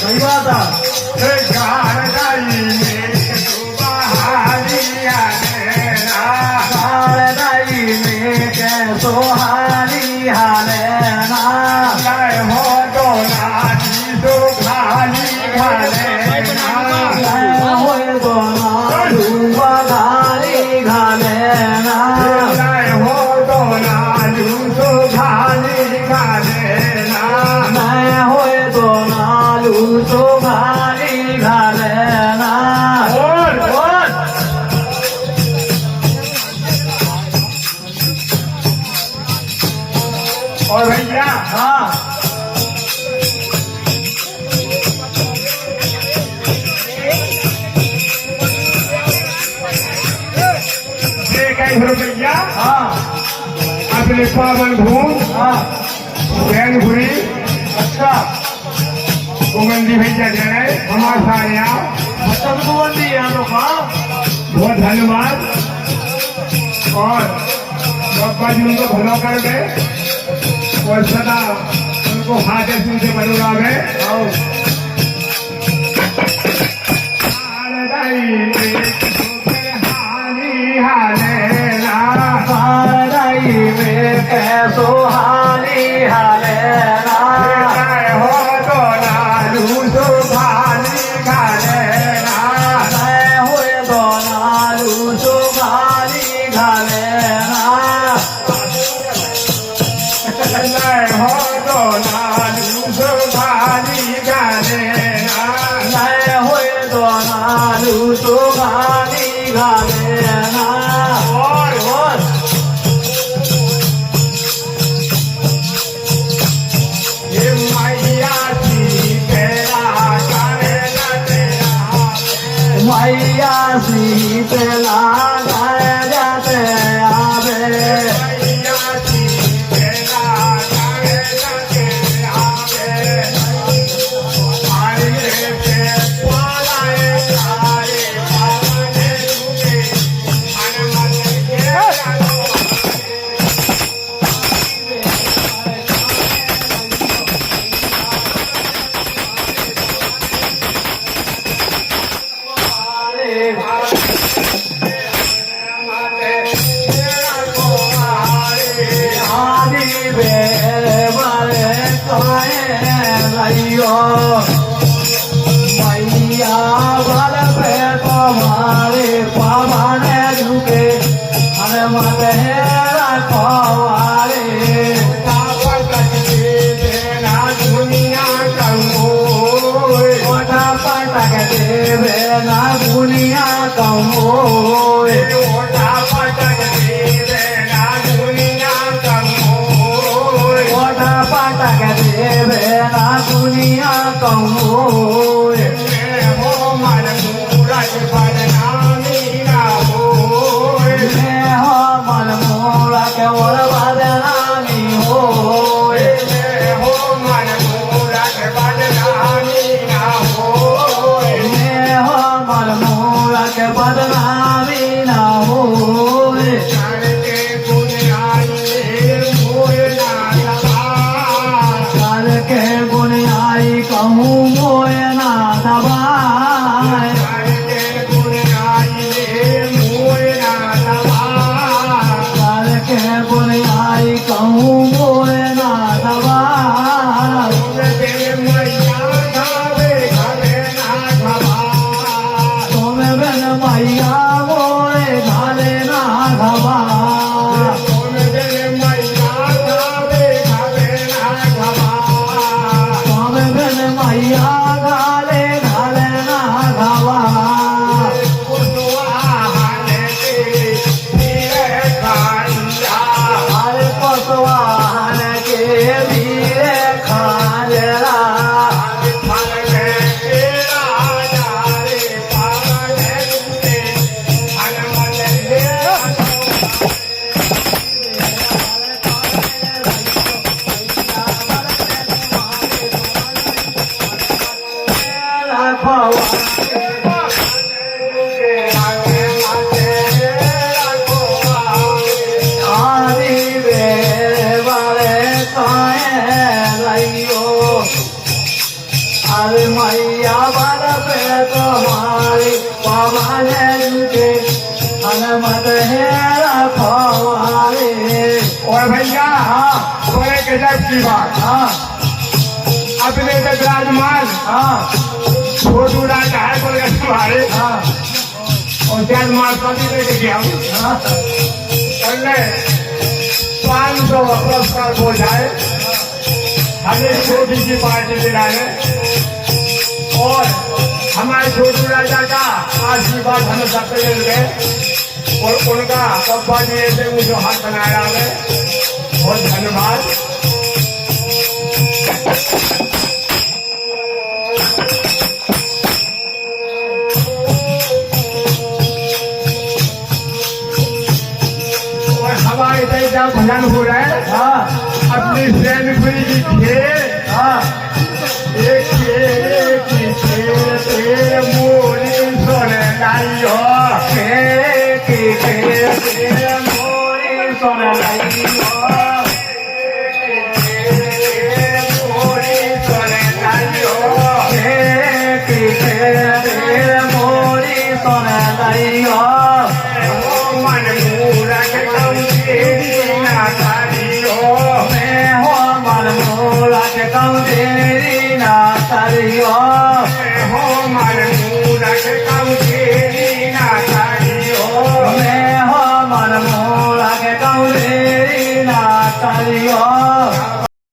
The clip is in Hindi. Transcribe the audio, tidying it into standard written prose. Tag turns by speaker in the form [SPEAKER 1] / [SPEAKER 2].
[SPEAKER 1] सही बात सोहारी हाले ना हो तो नाची तो खाली घाले हो तो नालूबा घाली घाले ना हो तो नालू तो घाली घाले ना हो तो नालू तो घाली घाले ना और भैया हाँ भैया हाँ अपने पावन भूम हाँ जैनपुरी अच्छा गोमंदी भैया जय हमारे सारे अच्छा गोमंदी है हम लोग बहुत धन्यवाद और बाबा जी उनको भला कर गए और सदा उनको हाथ से बनवावे कैसो हाली हाले हो तो नालू तो भाली घाले हो तो नालू तो भाली घाले हो तो नालू तो भाली घाले हो तो नालू तो भाली घाले और मैया शीतला जाते आवे मैया शीतला जाते आवे आरे पे पालाए सारे पावने रुके हनुमान के मैया बल पे तुम्हारे पवन झुके हनुमत रखवारे दुनिया कमोए पटक देवे ना दुनिया कमोए पटक देवे ना दुनिया कमोए पटक देवे ना दुनिया कमोए हो मन मूरत बदनामी ना होए हो मन मूरत और बदनामी होए हो मन मूरत बदनामी ना होए हो मन मूरत बदनामी ना होए के गुण आई मोए ना के गुण आई कहूँ मोए ना
[SPEAKER 2] अरे मैया बार पे तुम्हारी पवाने के हनुमत है रखवारे।
[SPEAKER 1] और भैया बड़े गजब की बात।
[SPEAKER 2] हाँ
[SPEAKER 1] अपने से विराजमान
[SPEAKER 2] हाँ
[SPEAKER 1] छोटू राजा है बोल गए तुम्हारे
[SPEAKER 2] हाँ
[SPEAKER 1] और जन्माल कभी लेके गया हूँ
[SPEAKER 2] हाँ
[SPEAKER 1] 500 पुरस्कार हो जाए हमें छोटी सी पार्टी दिलाए और हमारे छोटू राजा का आशीर्वाद हमें सबसे मिल गए और उनका पप्पा जी ऐसे मुझे हाथ बनाया है। बहुत धन्यवाद। और हमारे देश भजन हो रहा है
[SPEAKER 2] हाँ
[SPEAKER 1] अपनी सैनपुरी की खेल
[SPEAKER 2] हाँ
[SPEAKER 1] एक मोरी सोने लाई हो
[SPEAKER 2] मोरी सोने लाई
[SPEAKER 1] मोरी सोने लाई हो
[SPEAKER 2] मोरी सोने लाई
[SPEAKER 1] मन मूरख कम तेरी ना तारी हो
[SPEAKER 2] मैं हो मन मोरा के कम तेरी ना करियो
[SPEAKER 1] हो मन मूरख कम तेरी ना तारी हो
[SPEAKER 2] मैं हो मन मोरा के कम तेरी ना करियो